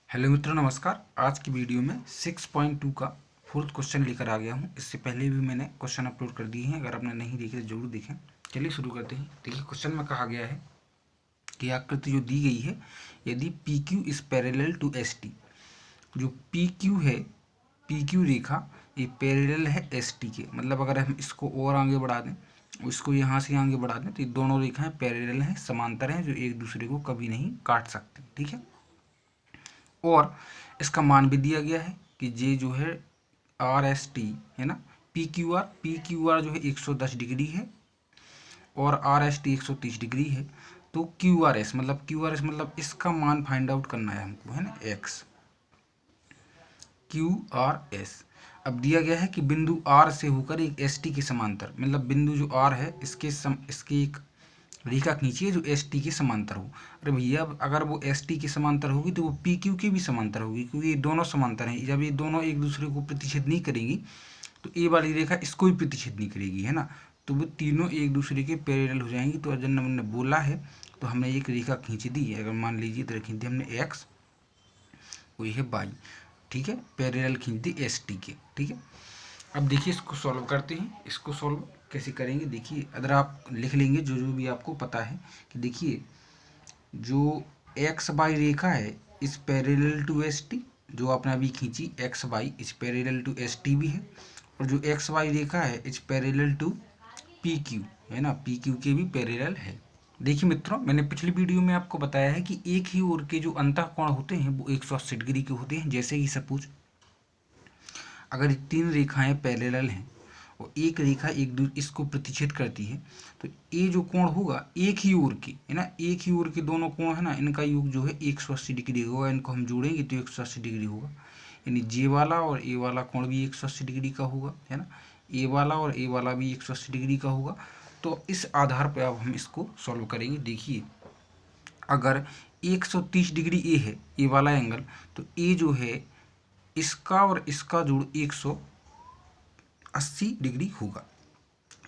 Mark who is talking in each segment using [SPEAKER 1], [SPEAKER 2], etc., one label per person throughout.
[SPEAKER 1] Hello मित्रों, नमस्कार। आज की वीडियो में 6.2 का फोर्थ क्वेश्चन लेकर आ गया हूँ। इससे पहले भी मैंने क्वेश्चन अपलोड कर दिए हैं, अगर आपने नहीं देखे तो जरूर देखें। चलिए शुरू करते हैं। देखिए, क्वेश्चन में कहा गया है कि आकृति जो दी गई है, यदि P Q is parallel to S T. जो पी क्यू है, पी क्यू रेखा ये पैरेलल है एस टी के। मतलब अगर हम इसको और आगे बढ़ा दें, इसको यहाँ से आगे बढ़ा दें, तो ये दोनों रेखाएं पैरेलल हैं, समांतर हैं, जो एक दूसरे को कभी नहीं काट सकते। ठीक है। और इसका मान भी दिया गया है कि जे जो है आर एस टी है ना, पी क्यू आर जो है 110 डिग्री है और आर एस टी 130 डिग्री है। तो क्यू आर एस मतलब इसका मान फाइंड आउट करना है हमको, है ना, एक्स क्यू आर एस। अब दिया गया है कि बिंदु आर से होकर एक एस टी के समांतर, मतलब बिंदु जो आर है इसके एक रेखा खींचिए जो एस टी के समांतर हो। अरे भैया, अगर वो एस टी के समांतर होगी तो वो पी क्यू के भी समांतर होगी, क्योंकि ये दोनों समांतर हैं। जब ये दोनों एक दूसरे को प्रतिच्छेद नहीं करेंगी तो ए वाली रेखा इसको भी प्रतिच्छेद नहीं करेगी, है ना। तो वो तीनों एक दूसरे के पैरेलल हो जाएंगी। तो जब हमने बोला है तो हमने एक रेखा खींच दी है। अगर मान लीजिए तो खींच दी हमने एक्स, वही है वाई। ठीक है, पैरेलल खींच दी एस टी के। ठीक है। अब देखिए, इसको सॉल्व करते हैं। इसको सॉल्व कैसे करेंगे, देखिए, अगर आप लिख लेंगे जो जो भी आपको पता है कि देखिए, जो एक्स वाई रेखा है इस पैरेलल टू एस टी, जो आपने अभी खींची एक्स वाई इस पैरेलल टू एस टी भी है। और जो एक्स वाई रेखा है इस पैरेलल टू पी क्यू, है ना, पी क्यू के भी पैरेलल है। देखिए मित्रों, मैंने पिछली वीडियो में आपको बताया है कि एक ही ओर के जो अंतःकोण होते हैं वो 180 डिग्री के होते हैं। जैसे कि सपोज अगर तीन रेखाएं पैरेलल हैं और एक रेखा इसको प्रतिच्छेद करती है, तो ये जो कोण होगा एक ही ओर के, है ना, एक ही ओर के दोनों कोण है ना, इनका योग जो है 180 डिग्री होगा। इनको हम जोड़ेंगे तो 180 डिग्री होगा। यानी जे वाला और ए वाला कोण भी 180 डिग्री का होगा, है ना। ए वाला और ए वाला भी 180 डिग्री का होगा। तो इस आधार पर अब हम इसको सॉल्व करेंगे। देखिए, अगर 130 डिग्री ए है, ए वाला एंगल, तो ए जो है इसका और इसका जोड़ 180 डिग्री होगा।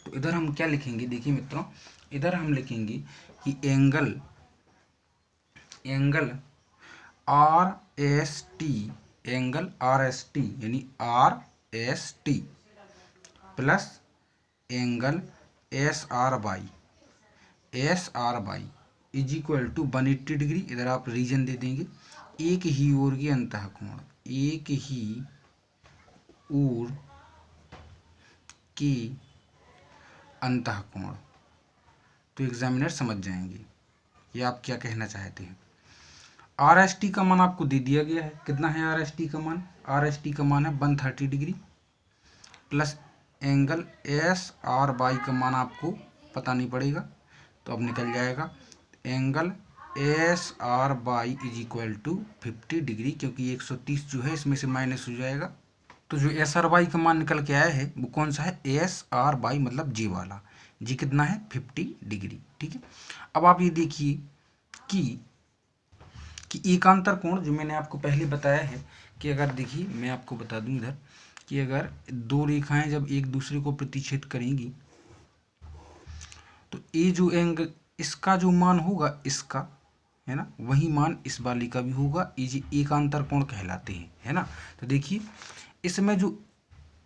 [SPEAKER 1] तो इधर हम क्या लिखेंगे, देखिए मित्रों, इधर हम लिखेंगे कि एंगल आर एस टी, यानी R S T plus angle S R Y is equal to 180 degree. इधर आप रीजन दे देंगे, एक ही ओर के अंतःकोण, एक ही ओर के अंतःकोण। तो एग्जामिनर समझ जाएंगे ये आप क्या कहना चाहते हैं। आर एस टी का मान आपको दे दिया गया है। कितना है आर एस टी का मान? आर एस टी का मान है 130 degree plus angle S R by का मान आपको पता नहीं पड़ेगा, तो अब निकल जाएगा angle S R Y is equal to 50 degree, क्योंकि 130 जो है इसमें से माइनस हो जाएगा। तो जो एस आर बाई का मान निकल के आया है वो कौन सा है? एस आर बाई मतलब जी वाला। जी कितना है? 50 डिग्री। ठीक है। अब आप ये देखिए कि एकांतर कोण जो मैंने आपको पहले बताया है कि अगर देखिए मैं आपको बता दूं इधर कि अगर दो रेखाएं जब एक दूसरे को प्रतिच्छेद करेंगी तो ये जो एंगल इसका जो मान होगा इसका, है ना, वही मान इस वाली का भी होगा। ये एकांतर कोण कहलाते हैं, है ना। तो देखिए, इसमें जो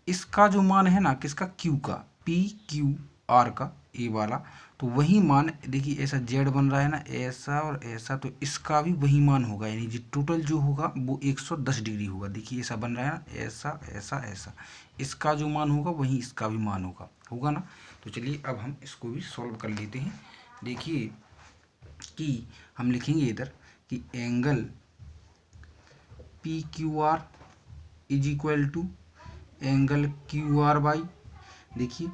[SPEAKER 1] इसका जो मान है ना, किसका? क्यू का, पी क्यू आर का, ए वाला, तो वही मान देखिए ऐसा जेड बन रहा है ना, ऐसा और ऐसा, तो इसका भी वही मान होगा। यानी जो टोटल जो होगा वो 110 डिग्री होगा। देखिए ऐसा बन रहा है ना, ऐसा ऐसा ऐसा, इसका जो मान होगा वही इसका भी मान होगा ना। तो चलिए अब हम इसको भी सॉल्व कर लेते हैं। देखिए कि हम लिखेंगे इधर कि angle P Q R is equal to angle Q R by, देखिए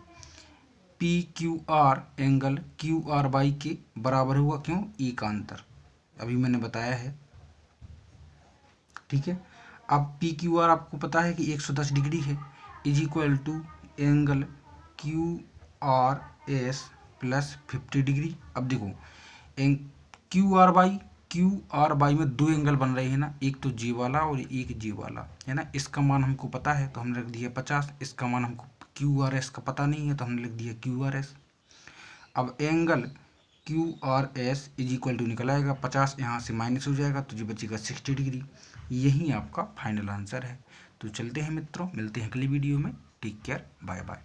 [SPEAKER 1] P Q R angle Q R by के बराबर होगा। क्यों? एकांतर, अभी मैंने बताया है। ठीक है। अब पी क्यू आर आपको पता है कि 110 डिग्री है, is equal to angle Q R S plus 50 degree. अब देखो क्यू आर बाई में दो एंगल बन रहे हैं ना, एक तो जी वाला और एक जी वाला, है ना। इसका मान हमको पता है तो हमने रख दिया 50। इसका मान हमको क्यू आर एस का पता नहीं है तो हमने लिख दिया क्यू आर एस। अब angle QRS is equal to निकल आएगा 50, यहाँ से माइनस हो जाएगा तो जो बचेगा 60 डिग्री। यही आपका फाइनल आंसर है। तो चलते हैं मित्रों, मिलते हैं अगली वीडियो में। Take care, bye bye.